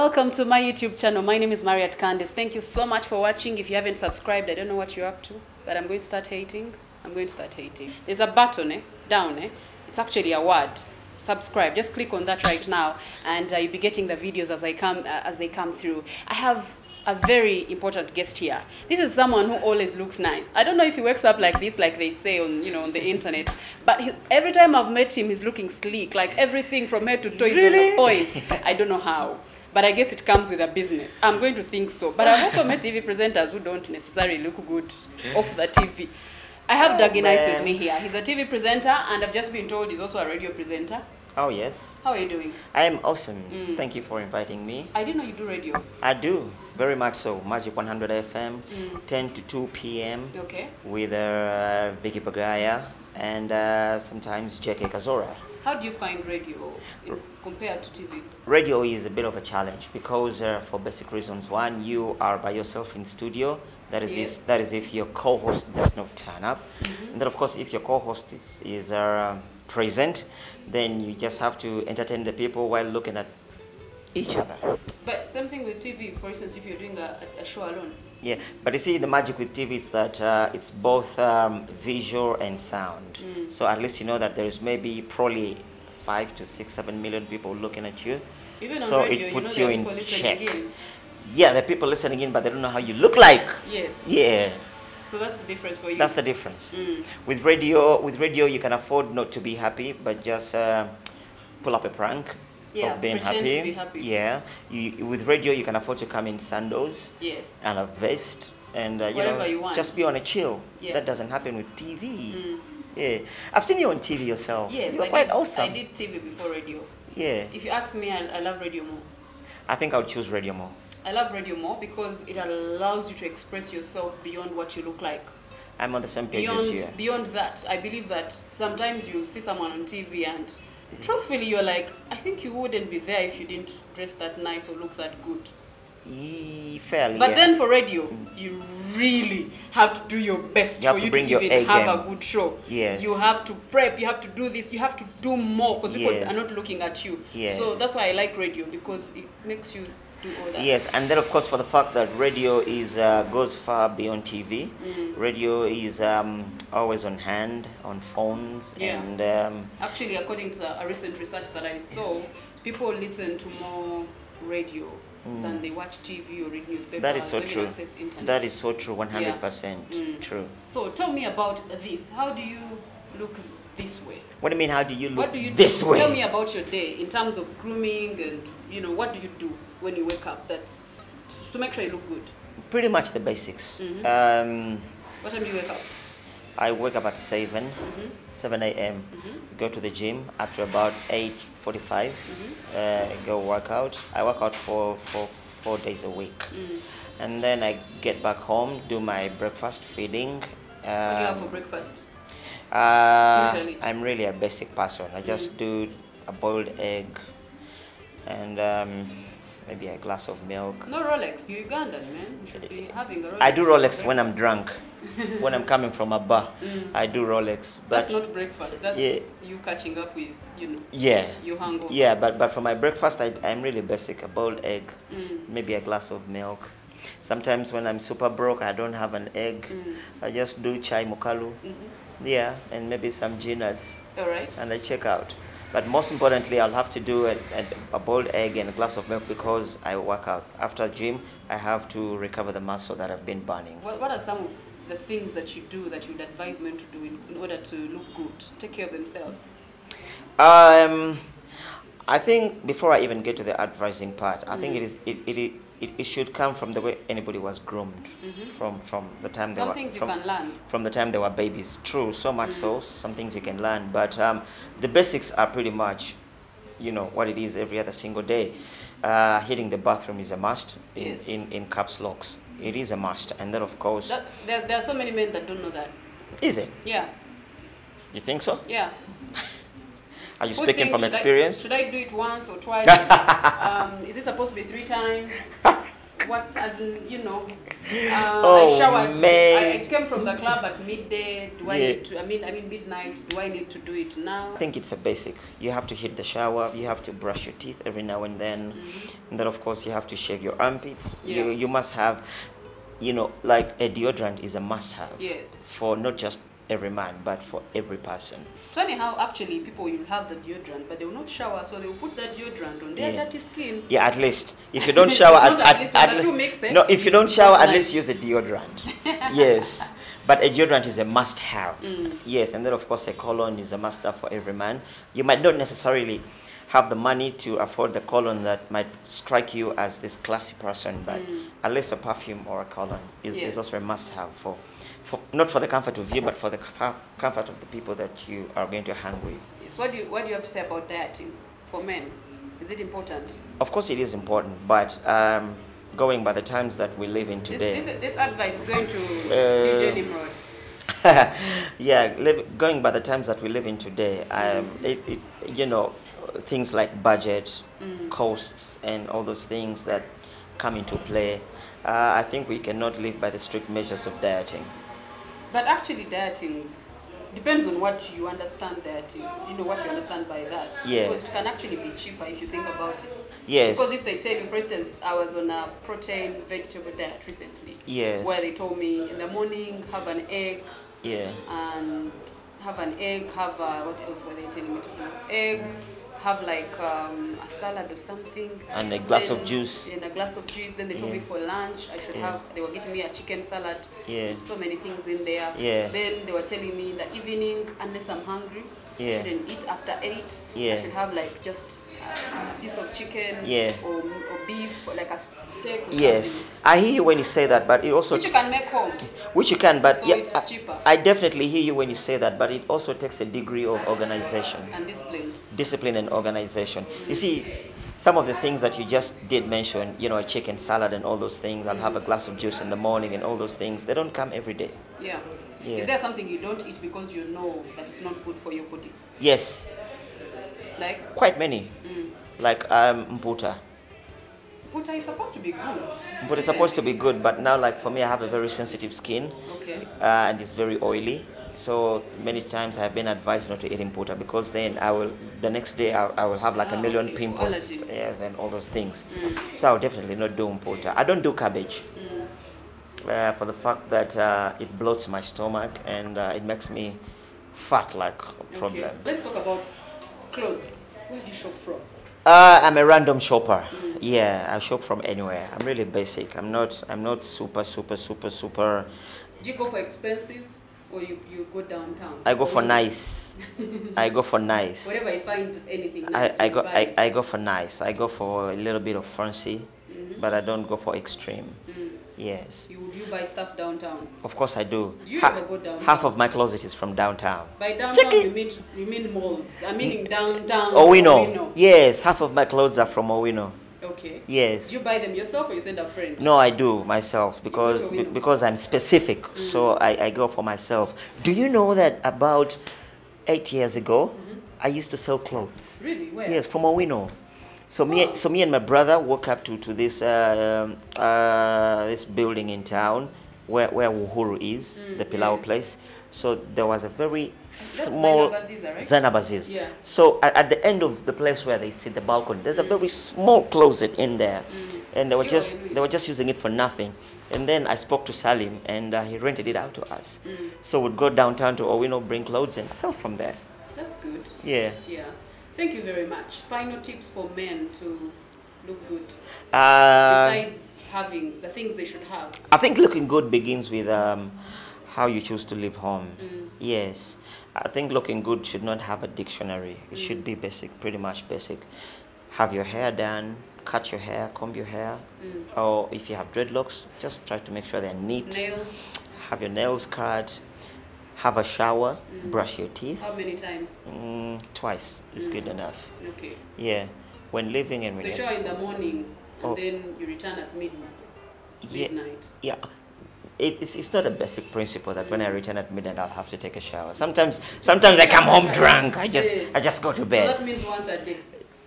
Welcome to my YouTube channel. My name is Mariat Candice. Thank you so much for watching. If you haven't subscribed, I don't know what you're up to, but I'm going to start hating. There's a button down. It's actually a word. Subscribe. Just click on that right now, and you'll be getting the videos as they come through. I have a very important guest here. This is someone who always looks nice. I don't know if he wakes up like this, like they say on on the internet, but every time I've met him, he's looking sleek. Like everything from head to toe is on the point. I don't know how, but I guess it comes with a business. I'm going to think so. But I've also met TV presenters who don't necessarily look good off the TV. I have Daggy Nyce with me here. He's a TV presenter, and I've just been told he's also a radio presenter. Oh, yes. How are you doing? I am awesome. Thank you for inviting me. I didn't know you do radio. I do, very much so. Magic 100 FM, 10 to 2 p.m. Okay. With Vicky Pagaya and sometimes JK Kazora. How do you find radio compared to TV? Radio is a bit of a challenge because for basic reasons. One, you are by yourself in studio. That is if your co-host does not turn up. And then of course if your co-host is present, then you just have to entertain the people while looking at each other. But same thing with TV, for instance, if you're doing a show alone. Yeah, but you see the magic with TV is that it's both visual and sound. So at least you know that there's maybe probably 5 to 6, 7 million people looking at you. Even on so radio, it puts you you know in check. in. Yeah, the people listening in, but they don't know how you look like. Yes. Yeah. So that's the difference for you. That's the difference. With radio, you can afford not to be happy, but just pull up a prank of being happy. To be happy. Yeah. With radio, you can afford to come in sandals. Yes. And a vest, and you want. just be on a chill. Yeah. That doesn't happen with TV. Yeah. I've seen you on TV yourself. Yes. You're quite awesome. I did TV before radio. Yeah. If you ask me, I love radio more. I think I would choose radio more. I love radio more because it allows you to express yourself beyond what you look like. I'm on the same page as you. Beyond that, I believe that sometimes you see someone on TV and truthfully you're like, I think you wouldn't be there if you didn't dress that nice or look that good. Fairly, but then for radio, you really have to do your best for you to even have a good show. Yes. You have to prep, you have to do this, you have to do more because people are not looking at you. Yes. So that's why I like radio, because it makes you do all that. Yes, and then of course for the fact that radio is goes far beyond TV. Radio is always on hand, on phones, and actually, according to a recent research that I saw, people listen to more radio than they watch TV or read newspapers. That is so or even true. access internet. That is so true, 100% true. So tell me about this. How do you look this way? What do you mean? How do you look this way? Tell me about your day in terms of grooming and what do you do when you wake up? That's to make sure you look good. Pretty much the basics. What time do you wake up? I wake up at 7 a.m. Go to the gym up to about 8:45. Go work out. I work out for 4 days a week, and then I get back home, do my breakfast, feeding. What do you have for breakfast? Usually, I'm really a basic person. I just do a boiled egg and maybe a glass of milk. No Rolex. You're Ugandan, man. You should be having a Rolex. I do Rolex when I'm drunk. When I'm coming from a bar, I do Rolex. But that's not breakfast. That's you catching up with, Yeah. You hangover. Yeah, but for my breakfast, I'm really basic. A boiled egg, maybe a glass of milk. Sometimes when I'm super broke, I don't have an egg. I just do chai mukalu. Yeah, and maybe some nuts. All right. And I check out. But most importantly, I'll have to do a boiled egg and a glass of milk because I work out. After gym, I have to recover the muscle that I've been burning. What are some of the things that you do that you'd advise men to do in order to look good, take care of themselves? I think before I even get to the advising part, I think it should come from the way anybody was groomed from the time some things you can learn from the time they were babies. True, so much so. Some things you can learn, but the basics are pretty much, what it is every other single day. Hitting the bathroom is a must in caps locks. It is a must, and then of course there are so many men that don't know that. Is it? Yeah. You think so? Yeah. Are you speaking from experience? Should I do it once or twice? Is it supposed to be 3 times? What, as in, you know, Oh, I showered. man. I came from the club at midday. Do I need to? I mean midnight. Do I need to do it now? I think it's a basic. You have to hit the shower. You have to brush your teeth every now and then, and then of course you have to shave your armpits. Yeah. You must have, you know, like a deodorant is a must-have. Yes. For not just every man, but for every person. It's funny how actually people will have the deodorant, but they will not shower, so they will put that deodorant on their dirty skin. Yeah, at least if you don't shower, at least no, if you don't shower, at nice. least use a deodorant. Yes, but a deodorant is a must-have. Yes, and then of course a cologne is a must-have for every man. You might not necessarily have the money to afford the cologne that might strike you as this classy person, but at least a perfume or a cologne is also a must-have for not for the comfort of you, but for the comfort of the people that you are going to hang with. Yes. What do you have to say about dieting for men? Is it important? Of course it is important, but going by the times that we live in today. This advice is going to DJ Nimrod. Yeah, going by the times that we live in today, you know, things like budget, costs, and all those things that come into play. I think we cannot live by the strict measures of dieting. But actually dieting depends on what you understand dieting. You know what you understand by that. Yes. Because it can actually be cheaper if you think about it. Yes. Because if they tell you, for instance, I was on a protein vegetable diet recently. Yes. Where they told me in the morning have an egg. Yeah. And have an egg, have what else were they telling me to do? Egg, have like a salad or something. And a glass of juice. And a glass of juice. Then they told me for lunch I should have, they were getting me a chicken salad. Yeah. So many things in there. Yeah. Then they were telling me in the evening, unless I'm hungry, I shouldn't eat after 8. Yeah. I should have like just a piece of chicken or beef, or like a steak or Yes, something. I hear you when you say that, but it also... Which you can make home. Which you can, but So yeah, it's cheaper. I definitely hear you when you say that, but it also takes a degree of organization. And discipline. Discipline and organization. You see, some of the things that you just did mention, you know, a chicken salad and all those things, I'll have a glass of juice in the morning and all those things, they don't come every day. Yeah. Yeah. Is there something you don't eat because you know that it's not good for your body? Yes. Like? Quite many. Like mputa. Mputa is supposed to be good. But it's supposed to be good, but now, like for me, I have a very sensitive skin. Okay. And it's very oily. So many times I have been advised not to eat mputa because then the next day I will have like a million pimples. Allergies. Yes, and all those things. So I'll definitely not do mputa. I don't do cabbage. For the fact that it bloats my stomach and it makes me fat like a problem. Okay. Let's talk about clothes. Where do you shop from? I'm a random shopper. Yeah, I shop from anywhere. I'm really basic. I'm not super. Do you go for expensive or you go downtown? I go for nice. I go for nice. Wherever I find anything nice, I go for nice. I go for a little bit of fancy, but I don't go for extreme. Yes. Do you buy stuff downtown? Of course I do. Do you ever go downtown? Half of my closet is from downtown. By downtown you mean malls. I'm meaning downtown. Owino. Yes, half of my clothes are from Owino. Okay. Yes. Do you buy them yourself or you send a friend? No, I do myself because I'm specific. So I go for myself. Do you know that about 8 years ago, I used to sell clothes? Really? Where? Yes, from Owino. So me and my brother walk up to this this building in town where Uhuru is, the Pilau place. So there was a very small Zanabaziz. Yeah. So at the end of the place where they sit, the balcony, there's a very small closet in there, and they were just using it for nothing. And then I spoke to Salim, and he rented it out to us. So we'd go downtown to Owino, bring clothes, and sell from there. That's good. Yeah. Yeah. Thank you very much. Final tips for men to look good. Besides having the things they should have. I think looking good begins with how you choose to live home. Yes. I think looking good should not have a dictionary. It should be basic, pretty much basic. Have your hair done, cut your hair, comb your hair. Or if you have dreadlocks, just try to make sure they're neat. Nails. Have your nails cut. Have a shower, brush your teeth. How many times? Twice is good enough. Okay. Yeah. When living and so you shower in the morning and then you return at midnight. Yeah. It's not a basic principle that when I return at midnight I'll have to take a shower. Sometimes I come home drunk. I just go to bed. So that means once a day.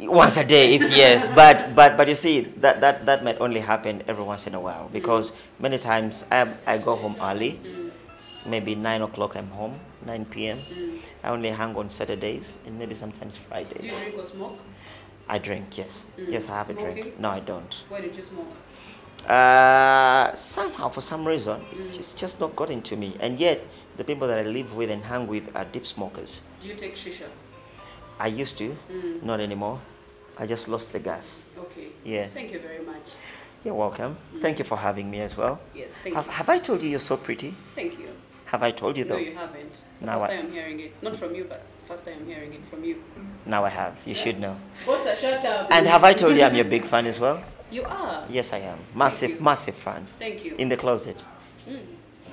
Once a day, if yes, but you see that might only happen every once in a while, because many times I go home early, maybe 9 o'clock I'm home, 9 p.m. I only hang on Saturdays and maybe sometimes Fridays. Do you drink or smoke? I drink, yes. Yes, I have a drink. No, I don't. Why did you smoke? Somehow, for some reason, it's just not got into me, and yet the people that I live with and hang with are deep smokers. Do you take shisha? I used to, not anymore. I just lost the gas. Okay. Yeah. Thank you very much. You're welcome. Thank you for having me as well. Yes, thank you. Have I told you you're so pretty? Thank you. Have I told you though? No, you haven't. It's the Now first time I'm hearing it. Not from you, but it's the first time I'm hearing it from you. Now I have. You should know. Bossa, shut up. And have I told you I'm your big fan as well? You are? Yes, I am. Massive fan. Thank you. In the closet.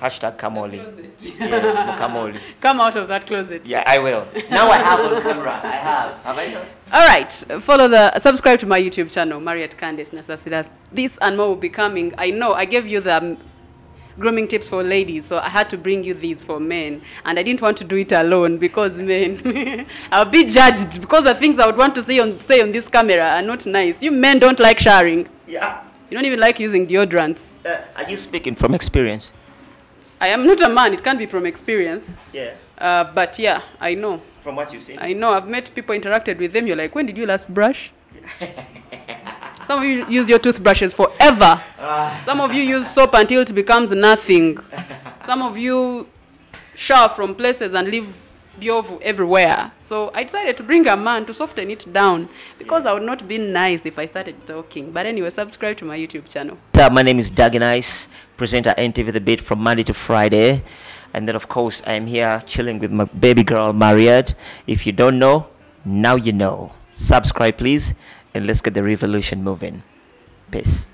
Hashtag Kamoli. Closet. Yeah, Kamoli. Come out of that closet. Yeah, I will. Now I have on camera. I have. Have I not? All right, subscribe to my YouTube channel, Marriott Candice Nasasida. This and more will be coming. I know I gave you the grooming tips for ladies, so I had to bring you these for men, and I didn't want to do it alone because men, I'll be judged because the things I would want to say on this camera are not nice. You men don't like showering. Yeah. You don't even like using deodorants. Are you speaking from experience? I am not a man. It can't be from experience. Yeah. But yeah, I know. From what you've seen? I know. I've met people, interacted with them. You're like, when did you last brush? Some of you use your toothbrushes forever. Some of you use soap until it becomes nothing. Some of you shower from places and leave biovu everywhere. So I decided to bring a man to soften it down, because I would not be nice if I started talking. But anyway, subscribe to my YouTube channel. My name is Daggy Nyce, presenter NTV The Beat from Monday to Friday. And then, of course, I am here chilling with my baby girl, Marriott. If you don't know, now you know. Subscribe, please, and let's get the revolution moving. Peace.